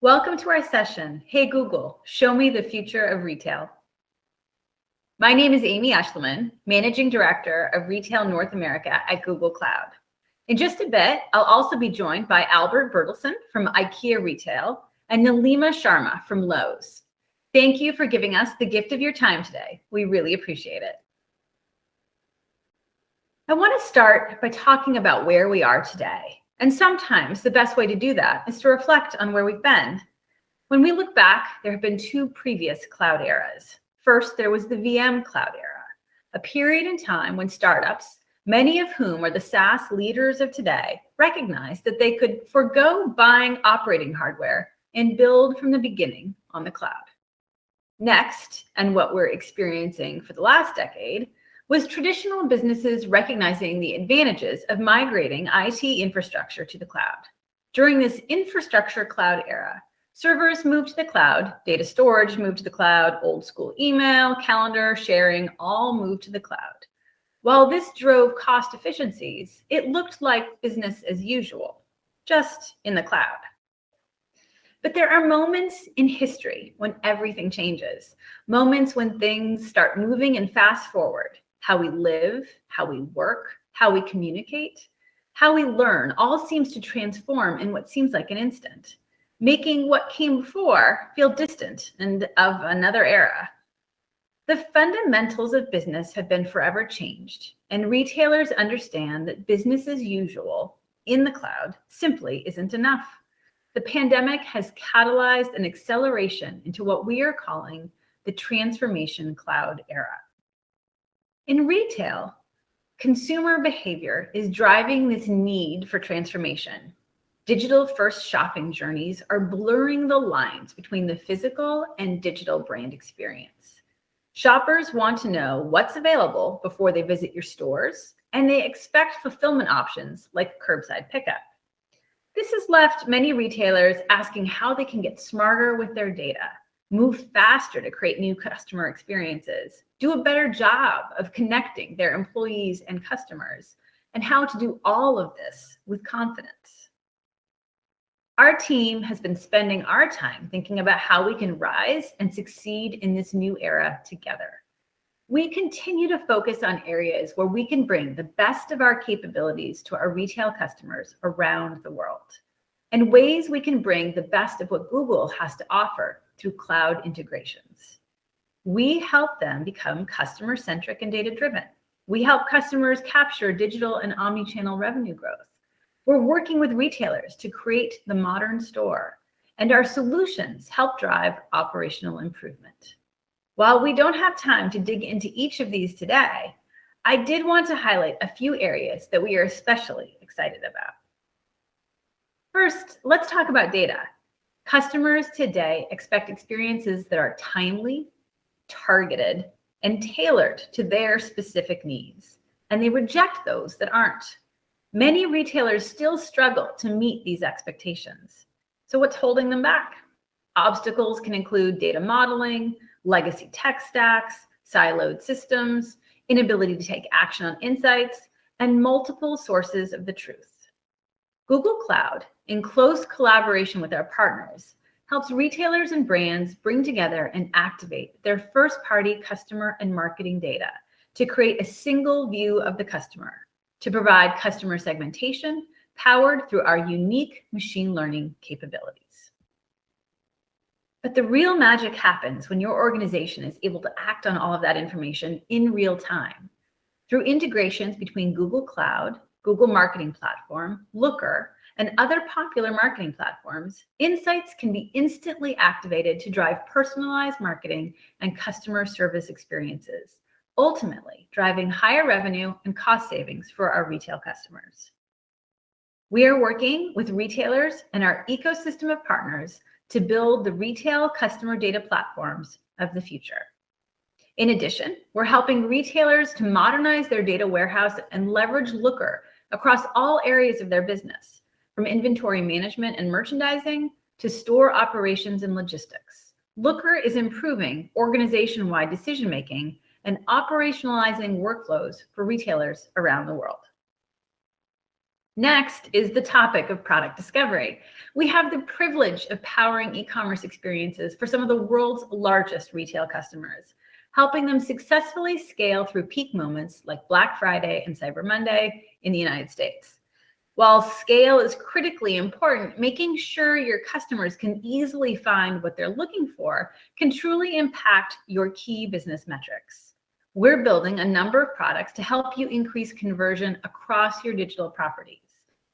Welcome to our session, Hey Google, Show Me the Future of Retail. My name is Amy Eschliman, Managing Director of Retail North America at Google Cloud. In just a bit, I'll also be joined by Albert Bertelsen from IKEA Retail and Nalima Sharma from Lowe's. Thank you for giving us the gift of your time today. We really appreciate it. I want to start by talking about where we are today. And sometimes the best way to do that is to reflect on where we've been. When we look back, there have been two previous cloud eras. First, there was the VM cloud era, a period in time when startups, many of whom are the SaaS leaders of today, recognized that they could forgo buying operating hardware and build from the beginning on the cloud. Next, and what we're experiencing for the last decade, was traditional businesses recognizing the advantages of migrating IT infrastructure to the cloud. During this infrastructure cloud era, servers moved to the cloud, data storage moved to the cloud, old school email, calendar, sharing, all moved to the cloud. While this drove cost efficiencies, it looked like business as usual, just in the cloud. But there are moments in history when everything changes, moments when things start moving and fast forward. How we live, how we work, how we communicate, how we learn, all seems to transform in what seems like an instant, making what came before feel distant and of another era. The fundamentals of business have been forever changed, and retailers understand that business as usual in the cloud simply isn't enough. The pandemic has catalyzed an acceleration into what we are calling the transformation cloud era. In retail, consumer behavior is driving this need for transformation. Digital-first shopping journeys are blurring the lines between the physical and digital brand experience. Shoppers want to know what's available before they visit your stores, and they expect fulfillment options like curbside pickup. This has left many retailers asking how they can get smarter with their data, move faster to create new customer experiences, do a better job of connecting their employees and customers, and how to do all of this with confidence. Our team has been spending our time thinking about how we can rise and succeed in this new era together. We continue to focus on areas where we can bring the best of our capabilities to our retail customers around the world, and ways we can bring the best of what Google has to offer through cloud integrations. We help them become customer-centric and data-driven. We help customers capture digital and omnichannel revenue growth. We're working with retailers to create the modern store, and our solutions help drive operational improvement. While we don't have time to dig into each of these today, I did want to highlight a few areas that we are especially excited about. First, let's talk about data. Customers today expect experiences that are timely, targeted, and tailored to their specific needs, and they reject those that aren't. Many retailers still struggle to meet these expectations. So what's holding them back? Obstacles can include data modeling, legacy tech stacks, siloed systems, inability to take action on insights, and multiple sources of the truth. Google Cloud, in close collaboration with our partners, helps retailers and brands bring together and activate their first-party customer and marketing data to create a single view of the customer, to provide customer segmentation powered through our unique machine learning capabilities. But the real magic happens when your organization is able to act on all of that information in real time. Through integrations between Google Cloud, Google Marketing Platform, Looker, and other popular marketing platforms, insights can be instantly activated to drive personalized marketing and customer service experiences, ultimately driving higher revenue and cost savings for our retail customers. We are working with retailers and our ecosystem of partners to build the retail customer data platforms of the future. In addition, we're helping retailers to modernize their data warehouse and leverage Looker across all areas of their business, from inventory management and merchandising to store operations and logistics. Looker is improving organization-wide decision-making and operationalizing workflows for retailers around the world. Next is the topic of product discovery. We have the privilege of powering e-commerce experiences for some of the world's largest retail customers, helping them successfully scale through peak moments like Black Friday and Cyber Monday in the United States. While scale is critically important, making sure your customers can easily find what they're looking for can truly impact your key business metrics. We're building a number of products to help you increase conversion across your digital properties.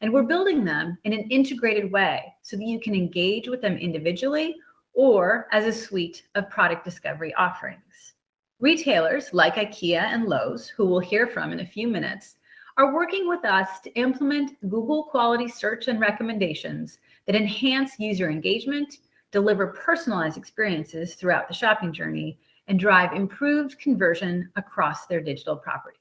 And we're building them in an integrated way so that you can engage with them individually or as a suite of product discovery offerings. Retailers like IKEA and Lowe, who we'll hear from in a few minutes, are working with us to implement Google quality search and recommendations that enhance user engagement, deliver personalized experiences throughout the shopping journey, and drive improved conversion across their digital properties.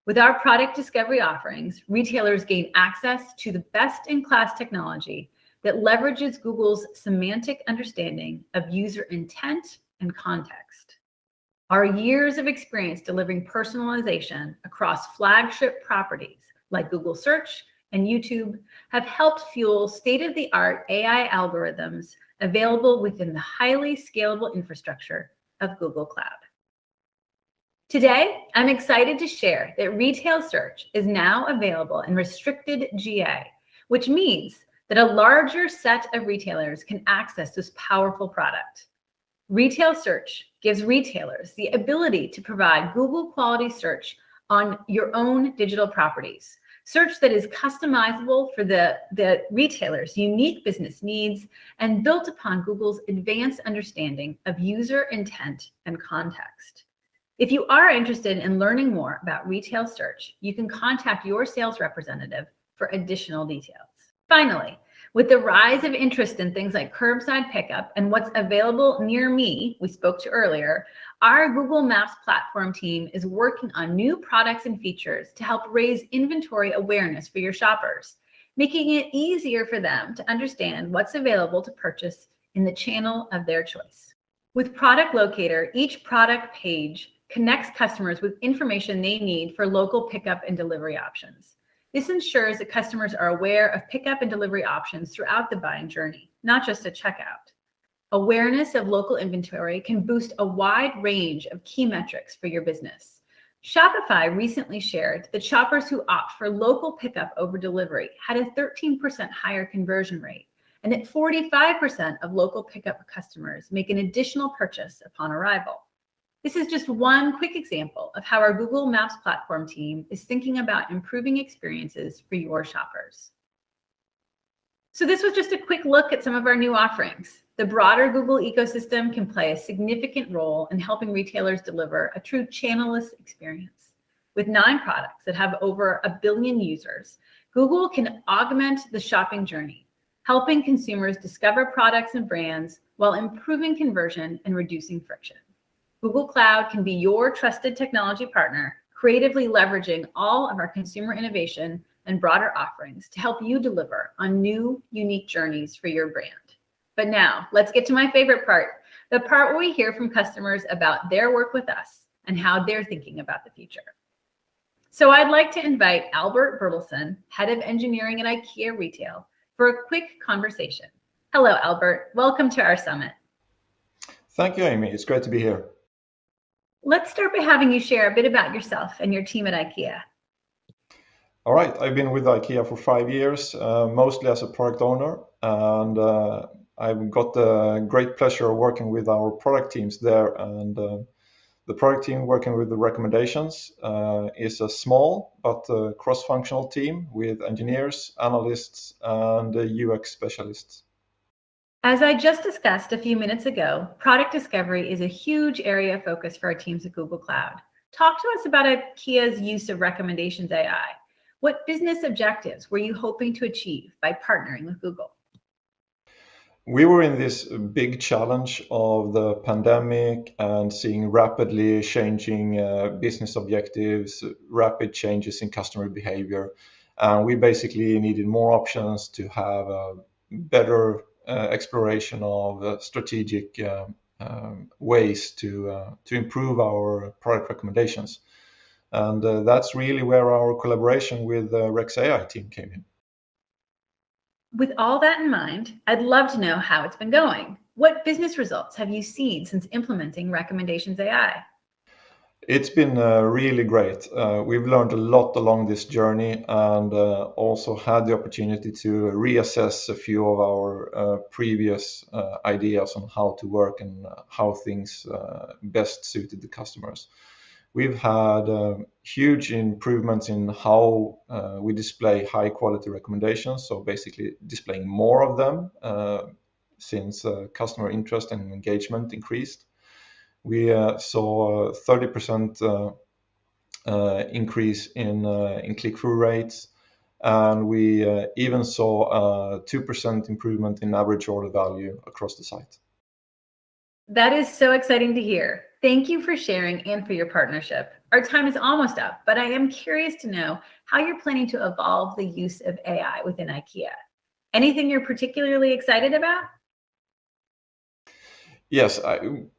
With our product discovery offerings, retailers gain access to the best-in-class technology that leverages Google's semantic understanding of user intent and context. Our years of experience delivering personalization across flagship properties like Google Search and YouTube have helped fuel state-of-the-art AI algorithms available within the highly scalable infrastructure of Google Cloud. Today, I'm excited to share that retail search is now available in restricted GA, which means that a larger set of retailers can access this powerful product. Retail search gives retailers the ability to provide Google quality search on your own digital properties, search that is customizable for the retailer's unique business needs and built upon Google's advanced understanding of user intent and context. If you are interested in learning more about retail search, you can contact your sales representative for additional details. Finally, with the rise of interest in things like curbside pickup and what's available near me, we spoke to earlier, our Google Maps platform team is working on new products and features to help raise inventory awareness for your shoppers, making it easier for them to understand what's available to purchase in the channel of their choice. With Product Locator, each product page connects customers with information they need for local pickup and delivery options. This ensures that customers are aware of pickup and delivery options throughout the buying journey, not just at checkout. Awareness of local inventory can boost a wide range of key metrics for your business. Shopify recently shared that shoppers who opt for local pickup over delivery had a 13% higher conversion rate, and that 45% of local pickup customers make an additional purchase upon arrival. This is just one quick example of how our Google Maps platform team is thinking about improving experiences for your shoppers. So this was just a quick look at some of our new offerings. The broader Google ecosystem can play a significant role in helping retailers deliver a true channelless experience. With 9 products that have over 1 billion users, Google can augment the shopping journey, helping consumers discover products and brands while improving conversion and reducing friction. Google Cloud can be your trusted technology partner, creatively leveraging all of our consumer innovation and broader offerings to help you deliver on new, unique journeys for your brand. But now, let's get to my favorite part, the part where we hear from customers about their work with us and how they're thinking about the future. So I'd like to invite Albert Bertelsen, Head of Engineering at IKEA Retail, for a quick conversation. Hello, Albert. Welcome to our summit. Thank you, Amy. It's great to be here. Let's start by having you share a bit about yourself and your team at IKEA. All right. I've been with IKEA for 5 years, mostly as a product owner, and I've got the great pleasure of working with our product teams there. And the product team working with the recommendations is a small but cross-functional team with engineers, analysts, and UX specialists. As I just discussed a few minutes ago, product discovery is a huge area of focus for our teams at Google Cloud. Talk to us about IKEA's use of recommendations AI. What business objectives were you hoping to achieve by partnering with Google? We were in this big challenge of the pandemic and seeing rapidly changing business objectives, rapid changes in customer behavior. And we basically needed more options to have a better exploration of strategic ways to improve our product recommendations. And that's really where our collaboration with Rex AI team came in. With all that in mind, I'd love to know how it's been going. What business results have you seen since implementing Recommendations AI? It's been really great. We've learned a lot along this journey, and also had the opportunity to reassess a few of our previous ideas on how to work and how things best suited the customers. We've had huge improvements in how we display high quality recommendations, so basically displaying more of them since customer interest and engagement increased. We saw a 30% increase in click-through rates, and we even saw a 2% improvement in average order value across the site. That is so exciting to hear. Thank you for sharing and for your partnership. Our time is almost up, but I am curious to know how you're planning to evolve the use of AI within IKEA. Anything you're particularly excited about? Yes,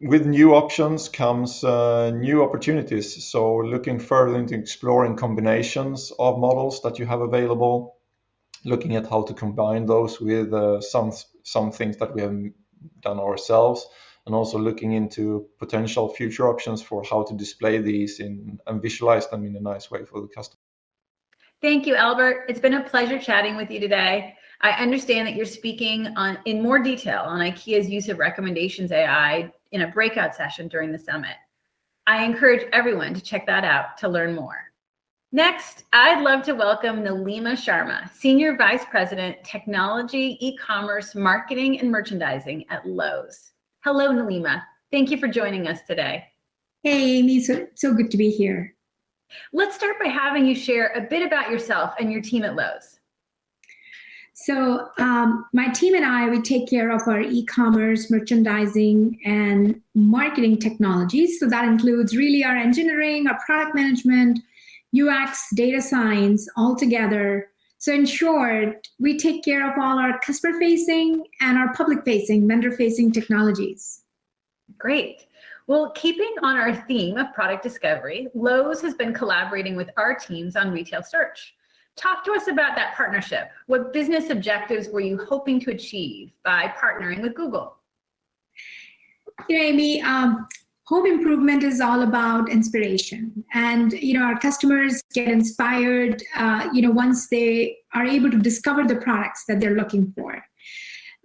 with new options comes new opportunities. So looking further into exploring combinations of models that you have available, looking at how to combine those with some things that we have done ourselves, and also looking into potential future options for how to display these and visualize them in a nice way for the customer. Thank you, Albert. It's been a pleasure chatting with you today. I understand that you're speaking in more detail on IKEA's use of Recommendations AI in a breakout session during the summit. I encourage everyone to check that out to learn more. Next, I'd love to welcome Nalima Sharma, Senior Vice President, Technology, E-commerce, Marketing, and Merchandising at Lowe. Hello, Nalima. Thank you for joining us today. Hey, Amy, so good to be here. Let's start by having you share a bit about yourself and your team at Lowe. So my team and I, we take care of our e-commerce, merchandising, and marketing technologies. So that includes really our engineering, our product management, UX, data science, all together. So in short, we take care of all our customer-facing and our public-facing, vendor-facing technologies. Great. Well, keeping on our theme of product discovery, Lowe has been collaborating with our teams on retail search. Talk to us about that partnership. What business objectives were you hoping to achieve by partnering with Google? Amy, home improvement is all about inspiration. And, our customers get inspired, once they are able to discover the products that they're looking for.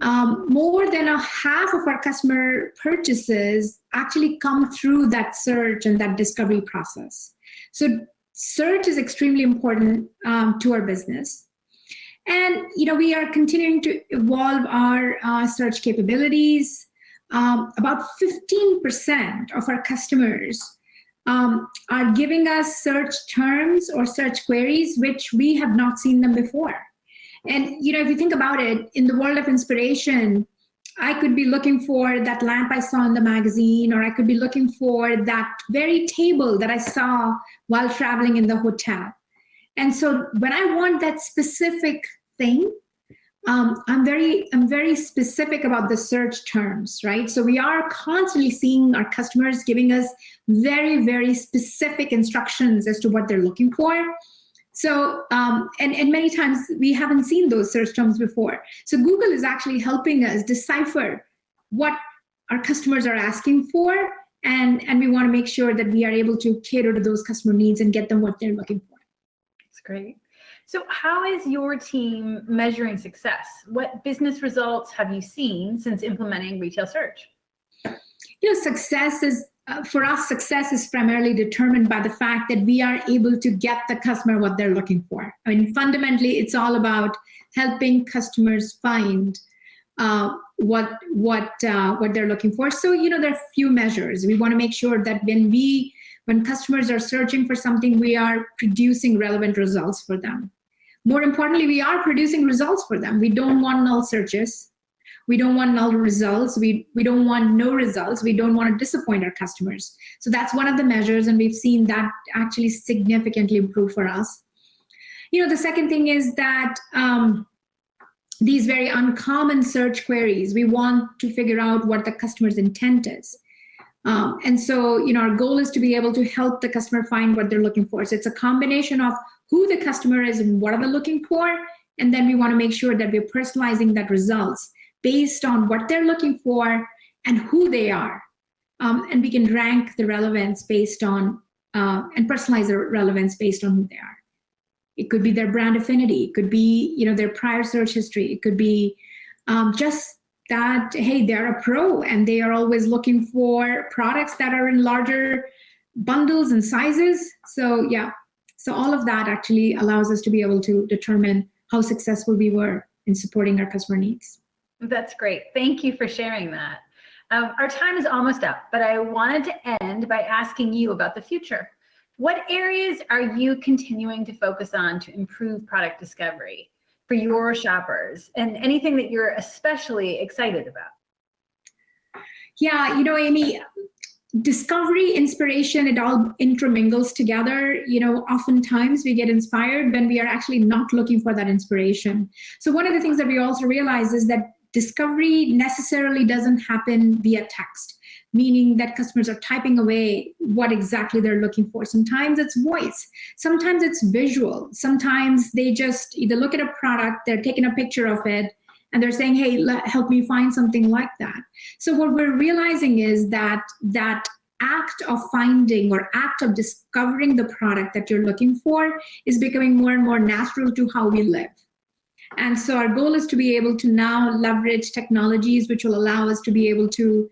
More than a half of our customer purchases actually come through that search and that discovery process. So search is extremely important to our business. And, we are continuing to evolve our search capabilities. About 15% of our customers are giving us search terms or search queries, which we have not seen them before. And, if you think about it, in the world of inspiration, I could be looking for that lamp I saw in the magazine, or I could be looking for that very table that I saw while traveling in the hotel. And so when I want that specific thing, I'm very specific about the search terms, right? So we are constantly seeing our customers giving us very, very specific instructions as to what they're looking for. So, and many times we haven't seen those search terms before. So Google is actually helping us decipher what our customers are asking for, and we want to make sure that we are able to cater to those customer needs and get them what they're looking for. That's great. So how is your team measuring success? What business results have you seen since implementing retail search? Success is, for us, success is primarily determined by the fact that we are able to get the customer what they're looking for. I mean, fundamentally, it's all about helping customers find what they're looking for. So, there are a few measures. We want to make sure that when customers are searching for something, we are producing relevant results for them. More importantly, we are producing results for them. We don't want null searches. We don't want null results. We don't want no results. We don't want to disappoint our customers. So that's one of the measures, and we've seen that actually significantly improve for us. The second thing is that these very uncommon search queries, we want to figure out what the customer's intent is. And so, our goal is to be able to help the customer find what they're looking for. So it's a combination of who the customer is and what are they looking for. And then we want to make sure that we're personalizing that results based on what they're looking for and who they are. And we can rank the relevance based on, and personalize the relevance based on who they are. It could be their brand affinity. It could be, their prior search history. It could be just that, hey, they're a pro and they are always looking for products that are in larger bundles and sizes. So yeah, so all of that actually allows us to be able to determine how successful we were in supporting our customer needs. That's great. Thank you for sharing that. Our time is almost up, but I wanted to end by asking you about the future. What areas are you continuing to focus on to improve product discovery for your shoppers, and anything that you're especially excited about? Yeah, Amy, discovery, inspiration, it all intermingles together. Oftentimes we get inspired when we are actually not looking for that inspiration. So one of the things that we also realize is that discovery necessarily doesn't happen via text, meaning that customers are typing away what exactly they're looking for. Sometimes it's voice, sometimes it's visual, sometimes they just either look at a product, they're taking a picture of it, and they're saying, hey, help me find something like that. So what we're realizing is that that act of finding or act of discovering the product that you're looking for is becoming more and more natural to how we live. And so our goal is to be able to now leverage technologies which will allow us to be able to,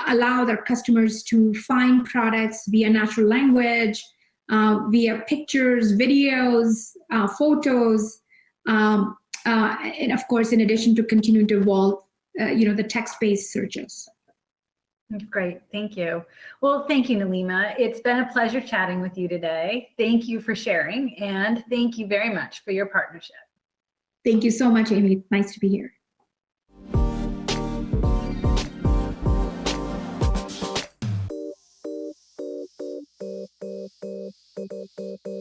allow their customers to find products via natural language, via pictures, videos, photos, and of course, in addition to continue to evolve, the text-based searches. Great, thank you. Well, thank you, Nalima. It's been a pleasure chatting with you today. Thank you for sharing, and thank you very much for your partnership. Thank you so much, Amy. Nice to be here.